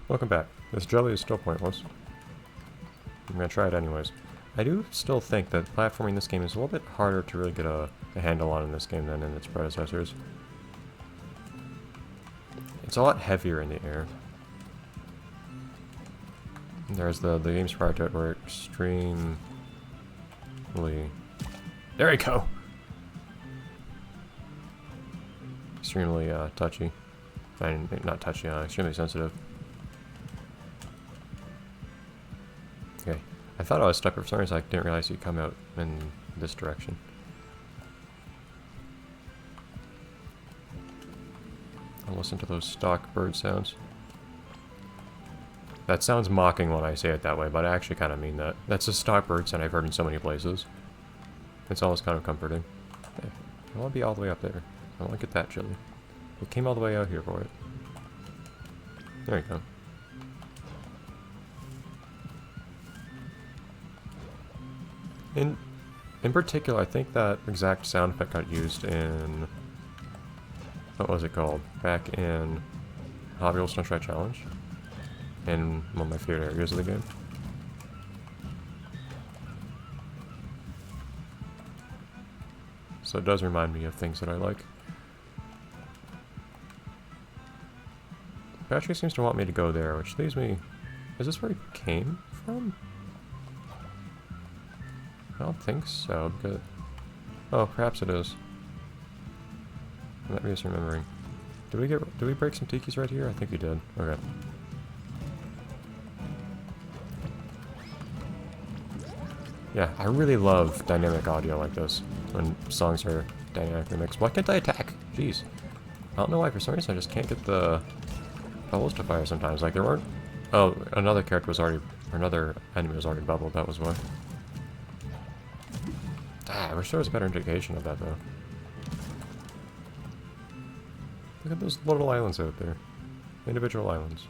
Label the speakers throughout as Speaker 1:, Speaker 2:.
Speaker 1: Welcome back. This jelly is still pointless. I'm gonna try it anyways. I do still think that platforming in this game is a little bit harder to really get a handle on in this game than in its predecessors. It's a lot heavier in the air. There's the games prior to it were extremely... There we go! Extremely touchy. Not touchy, extremely sensitive. Okay. I thought I was stuck, but for some reason I didn't realize you'd come out in this direction. I'll listen to those stock bird sounds. That sounds mocking when I say it that way, but I actually kind of mean that. That's a stock bird sound I've heard in so many places. It's always kind of comforting. Hey, I want to be all the way up there. I want to get that chili. We came all the way out here for it. There you go. In particular, I think that exact sound effect got used in... What was it called? Back in Hot Wheels Snow Try Challenge. In one of my favorite areas of the game. So it does remind me of things that I like. It actually seems to want me to go there, which leaves me... Is this where he came from? I don't think so, because... Oh, perhaps it is. I might be misremembering. Did we break some tikis right here? I think we did. Okay. Yeah, I really love dynamic audio like this, when songs are dynamically mixed. Why can't I attack? Jeez. I don't know why, for some reason I just can't get the bubbles to fire sometimes. Like, there weren't... Oh, another character was already... Or another enemy was already bubbled, that was why. Ah, I wish there was a better indication of that, though. Look at those little islands out there. Individual islands.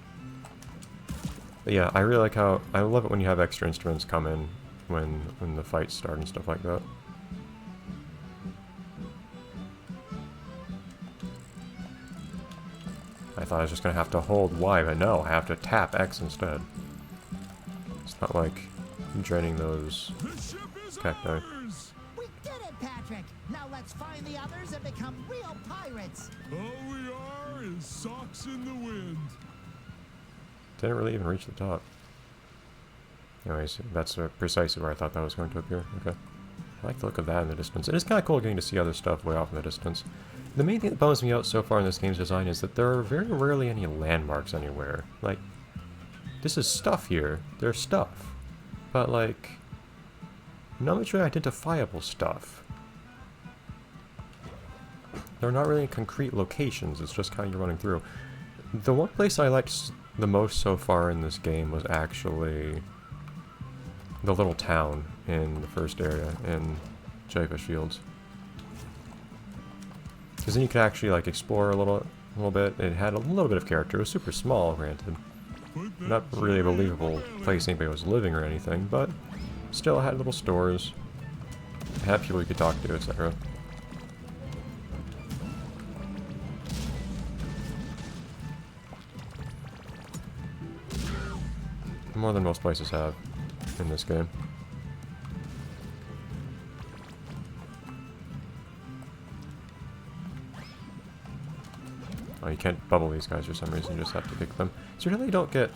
Speaker 1: But yeah, I really like how... I love it when you have extra instruments come in when the fights start and stuff like that. I thought I was just gonna have to hold Y, but no, I have to tap X instead. It's not like draining those cacti.
Speaker 2: We did it, Patrick! Now let's find the others and become real pirates!
Speaker 3: All we are is socks in the wind.
Speaker 1: Didn't really even reach the top. Anyways, that's precisely where I thought that was going to appear. Okay. I like the look of that in the distance. It is kind of cool getting to see other stuff way off in the distance. The main thing that bums me out so far in this game's design is that there are very rarely any landmarks anywhere. Like, this is stuff here. There's stuff. But, like, not much really identifiable stuff. They're not really concrete locations, it's just kind of you're running through. The one place I liked the most so far in this game was actually the little town in the first area in Jellyfish Fields. Because then you could actually like explore a little bit. It had a little bit of character. It was super small, granted. Not really a believable place anybody was living or anything, but still had little stores. It had people you could talk to, etc. More than most places have in this game. Oh, you can't bubble these guys for some reason, you just have to kick them. So really don't get...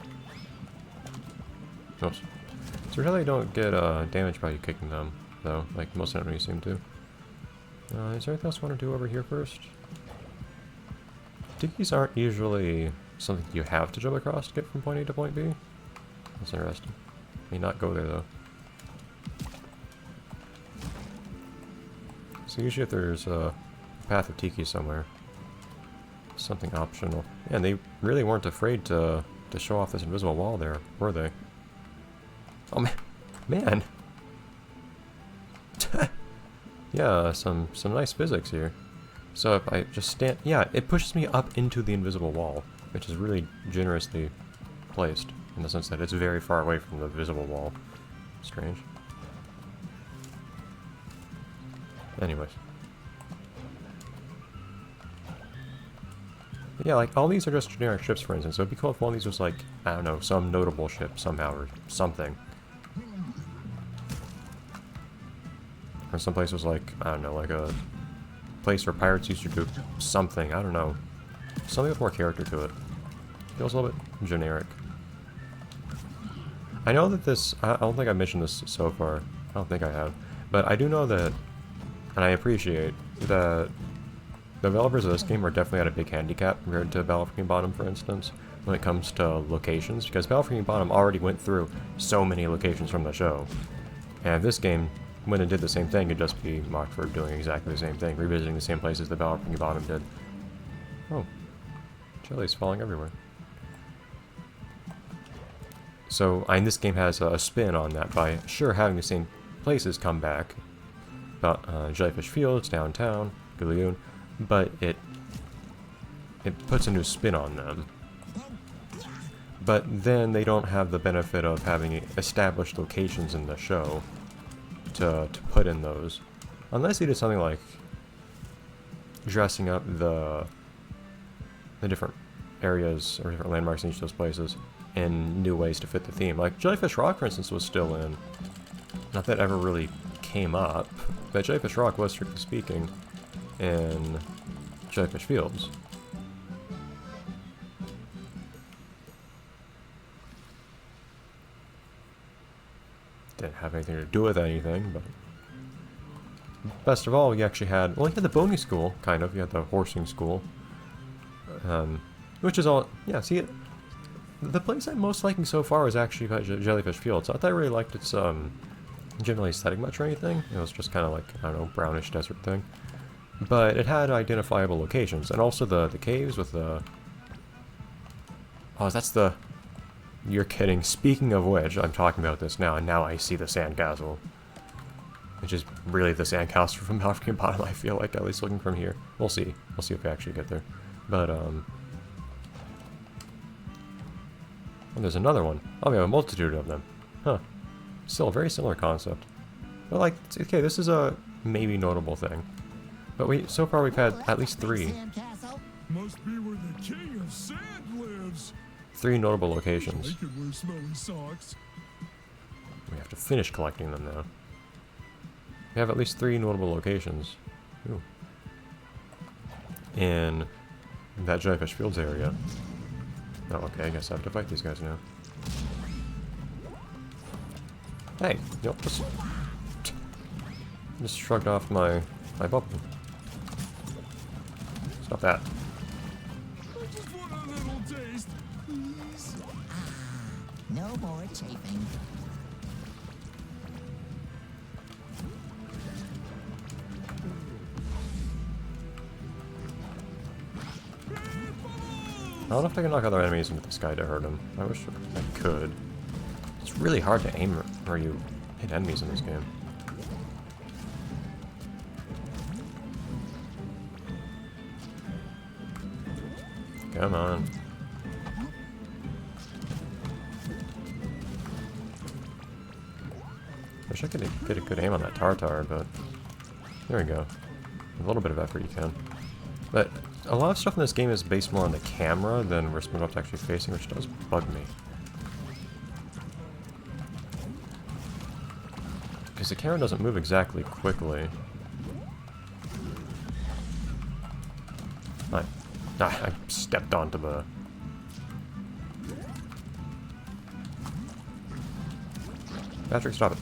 Speaker 1: Oops. So really don't get damaged by you kicking them, though, like most enemies seem to. Is there anything else I want to do over here first? Tikis aren't usually something you have to jump across to get from point A to point B. That's interesting. May not go there, though. So usually if there's a path of Tiki somewhere, something optional. Yeah, and they really weren't afraid to show off this invisible wall there, were they? Oh, man! Yeah, some nice physics here. So if I just stand... Yeah, it pushes me up into the invisible wall, which is really generously placed, in the sense that it's very far away from the visible wall. Strange. Anyways. Yeah, like, all these are just generic ships, for instance. So it'd be cool if one of these was, like, I don't know, some notable ship somehow or something. Or some place was, like, I don't know, like a place where pirates used to do something. I don't know. Something with more character to it. Feels a little bit generic. I know that this... I don't think I mentioned this so far. I don't think I have. But I do know that, and I appreciate that the developers of this game are definitely at a big handicap compared to Battle for King Bottom, for instance, when it comes to locations, because Battle for King Bottom already went through so many locations from the show. And this game, when it did the same thing, it'd just be mocked for doing exactly the same thing, revisiting the same places that Battle for King Bottom did. Oh. Jelly's falling everywhere. So, and this game has a spin on that by, sure, having the same places come back, about Jellyfish Fields, downtown, Galleon, but it puts a new spin on them. But then they don't have the benefit of having established locations in the show to put in those. Unless they did something like dressing up the different areas or different landmarks in each of those places in new ways to fit the theme. Like Jellyfish Rock, for instance, was still in. Not that ever really came up, but Jellyfish Rock was, strictly speaking, in Jellyfish Fields. Didn't have anything to do with anything, but best of all, you actually had, well, you had the Bony School, kind of. You had the Horsing School, which is all, yeah, see, the place I'm most liking so far is actually Jellyfish Fields. Not that I really liked its, generally aesthetic much or anything. It was just kind of like, I don't know, brownish desert thing. But it had identifiable locations, and also the caves with the... Oh, that's the... You're kidding. Speaking of which, I'm talking about this now, and now I see the sandcastle. Which is really the sandcastle from Battle for King Bottom, I feel like, at least looking from here. We'll see. We'll see if we actually get there. But, oh, there's another one. Oh, we have a multitude of them. Huh. Still a very similar concept. But, like, okay, this is a maybe notable thing. But so far we've had at least 3.
Speaker 3: Must be where the king of sand lives.
Speaker 1: 3 notable locations.
Speaker 3: I could wear smelly socks.
Speaker 1: We have to finish collecting them now. We have at least 3 notable locations. Ooh. In that Jellyfish Fields area. Oh, okay, I guess I have to fight these guys now. Hey, you know, just shrugged off my bubble. Stop that.
Speaker 3: I just want a little taste, please.
Speaker 2: No more chafing.
Speaker 1: I don't know if I can knock other enemies into the sky to hurt them. I wish I could. It's really hard to aim where you hit enemies in this game. Come on. Wish I could get a good aim on that Tartar, but there we go. A little bit of effort you can. But a lot of stuff in this game is based more on the camera than where Spongebob's actually facing, which does bug me. Because the camera doesn't move exactly quickly. I stepped onto the... Patrick, stop it.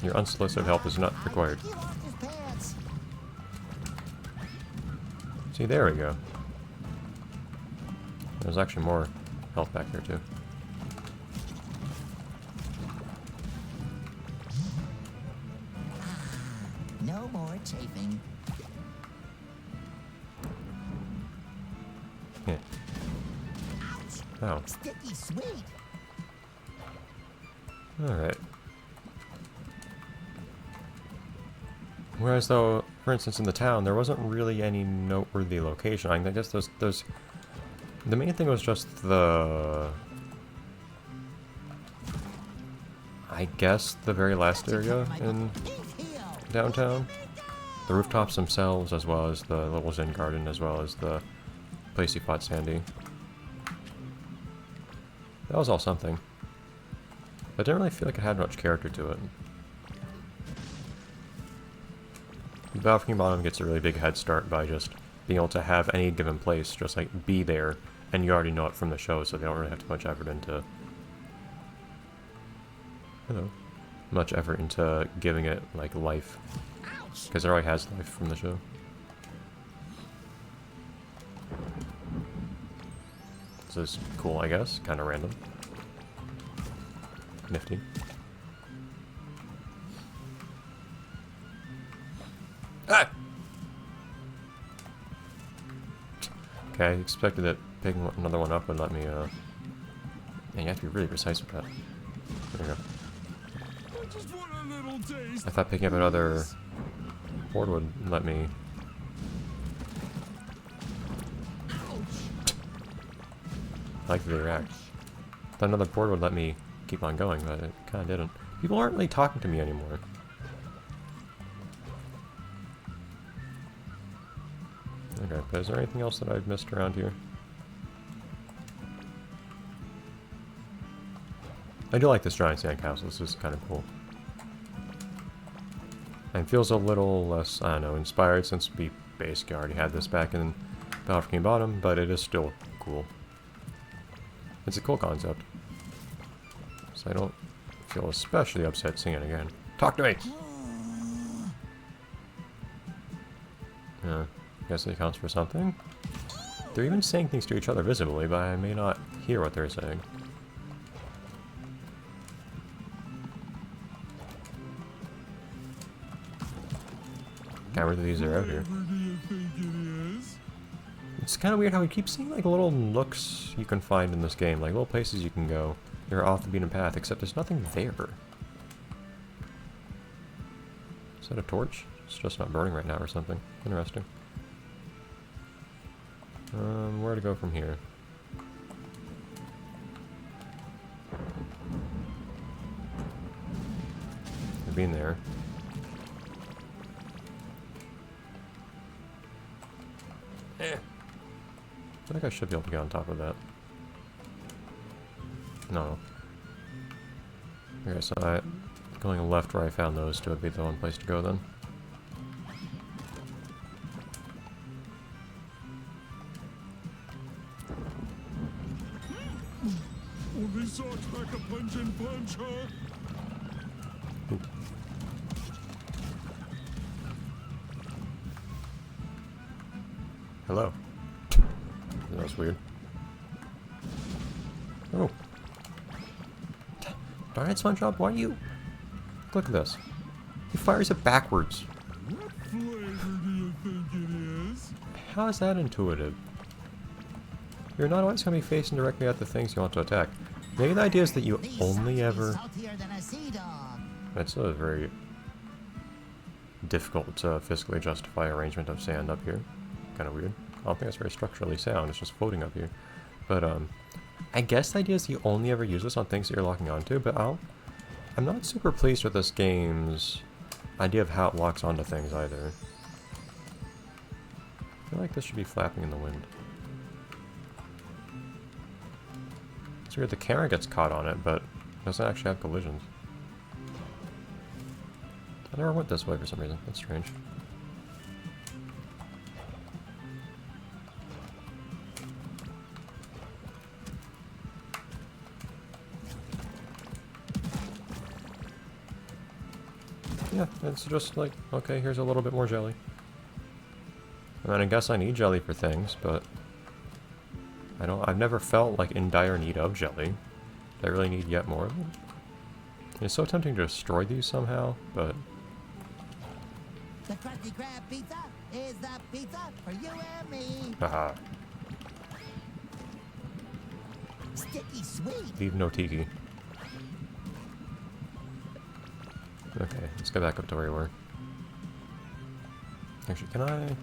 Speaker 1: Your unsolicited help is not required.
Speaker 2: He lost his pants.
Speaker 1: See, there we go. There's actually more health back here, too.
Speaker 2: No more chafing.
Speaker 1: Yeah. Oh.
Speaker 2: Sticky sweet.
Speaker 1: Alright. Whereas though, for instance, in the town, there wasn't really any noteworthy location. I guess there's the main thing was just the... I guess the very last area in downtown. The rooftops themselves, as well as the little Zen garden, as well as the place you fought Sandy. That was all something. I didn't really feel like it had much character to it. Spongebob gets a really big head start by just being able to have any given place just like be there, and you already know it from the show, so they don't really have too much effort into giving it like life, because it already has life from the show. This is cool, I guess. Kind of random. Nifty. Ah! Okay, I expected that picking another one up would let me, Man, you have to be really precise with that. There we go.
Speaker 3: I just want a little taste.
Speaker 1: I thought picking up another board would let me... I like the way they react. Thought another board would let me keep on going, but it kind of didn't. People aren't really talking to me anymore. Okay, but is there anything else that I've missed around here? I do like this giant sandcastle. This is kind of cool. And feels a little less, I don't know, inspired, since we basically already had this back in Balcony Bottom, but it is still cool. It's a cool concept. So I don't feel especially upset seeing it again. Talk to me! Yeah, I guess it accounts for something. They're even saying things to each other visibly, but I may not hear what they're saying. Can't remember these are out here.
Speaker 3: Whatever do you think it is?
Speaker 1: It's kind of weird how we keep seeing like little nooks you can find in this game, like little places you can go. They're off the beaten path, except there's nothing there. Is that a torch? It's just not burning right now or something. Interesting. Where to go from here? I've been there. I think I should be able to get on top of that. No. Okay, so going left where I found those two would be the one place to go then.
Speaker 3: Only socks back a punch and punch, huh?
Speaker 1: Ooh. Hello. That was weird. Oh. Darn it, Spongebob, why do you... Look at this. He fires it backwards.
Speaker 3: What flavor do you think it is?
Speaker 1: How is that intuitive? You're not always going to be facing directly at the things you want to attack. Maybe the idea is that you
Speaker 2: These
Speaker 1: only
Speaker 2: socks
Speaker 1: ever...
Speaker 2: be saltier than a sea dog.
Speaker 1: That's a very difficult to physically justify arrangement of sand up here. Kind of weird. I don't think it's very structurally sound, it's just floating up here. But, I guess the idea is you only ever use this on things that you're locking onto, but I'm not super pleased with this game's idea of how it locks onto things either. I feel like this should be flapping in the wind. It's weird, the camera gets caught on it, but it doesn't actually have collisions. I never went this way for some reason, that's strange. Yeah, it's just like, okay, here's a little bit more jelly. I mean, I guess I need jelly for things, but I've never felt like in dire need of jelly. I really need yet more of it. It's so tempting to destroy these somehow, but...
Speaker 2: The Krusty Krab pizza is the pizza for you and me.
Speaker 1: Haha.
Speaker 2: Sticky sweet.
Speaker 1: Leave no tiki. Okay, let's go back up to where we were. Actually, can I...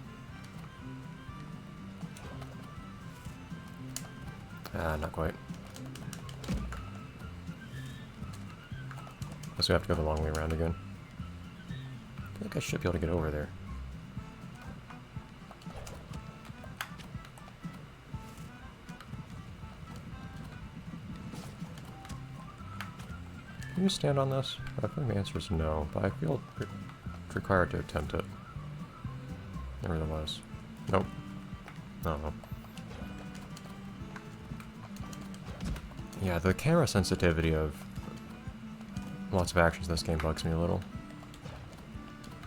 Speaker 1: not quite. Guess we have to go the long way around again. I feel like I should be able to get over there. Can you stand on this? I think the answer is no, but I feel required to attempt it. Nevertheless. Nope. No. Yeah, the camera sensitivity of lots of actions in this game bugs me a little.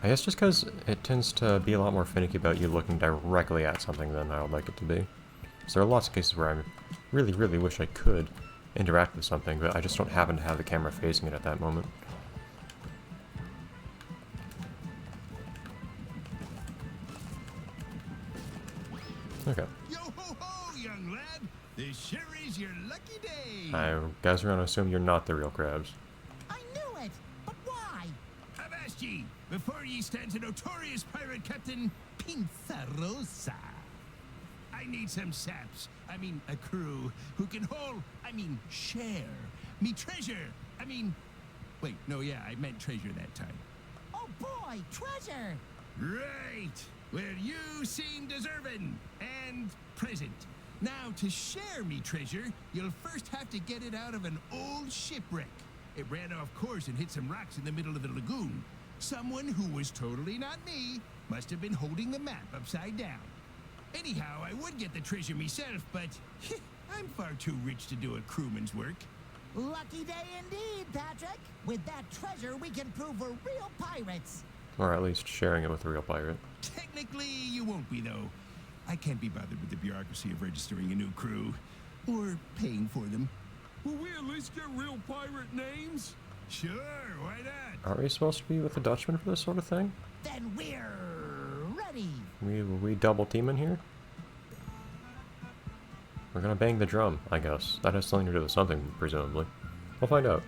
Speaker 1: I guess just because it tends to be a lot more finicky about you looking directly at something than I would like it to be. So there are lots of cases where I really, really wish I could interact with something, but I just don't happen to have the camera facing it at that moment. Okay.
Speaker 3: Yo ho ho, young lad! This sure is your lucky day.
Speaker 1: I guess we're gonna assume you're not the real crabs.
Speaker 2: I knew it! But why?
Speaker 3: Avast ye! Before ye stands a notorious pirate captain, Pinzarosa. I need some saps, a crew, who can share me treasure. Wait, no, yeah, I meant treasure that time.
Speaker 2: Oh boy, treasure!
Speaker 3: Right! Well, you seem deserving and present. Now, to share me treasure, you'll first have to get it out of an old shipwreck. It ran off course and hit some rocks in the middle of the lagoon. Someone who was totally not me must have been holding the map upside down. Anyhow, I would get the treasure myself, but I'm far too rich to do a crewman's work.
Speaker 2: Lucky day indeed, Patrick. With that treasure, we can prove we're real pirates.
Speaker 1: Or at least sharing it with a real pirate.
Speaker 3: Technically, you won't be, though. I can't be bothered with the bureaucracy of registering a new crew. Or paying for them.
Speaker 4: Will we at least get real pirate names?
Speaker 3: Sure, why not?
Speaker 1: Aren't we supposed to be with the Dutchman for this sort of thing?
Speaker 2: Then we're ready.
Speaker 1: Will we double team in here? We're gonna bang the drum, I guess. That has something to do with something, presumably. We'll find out.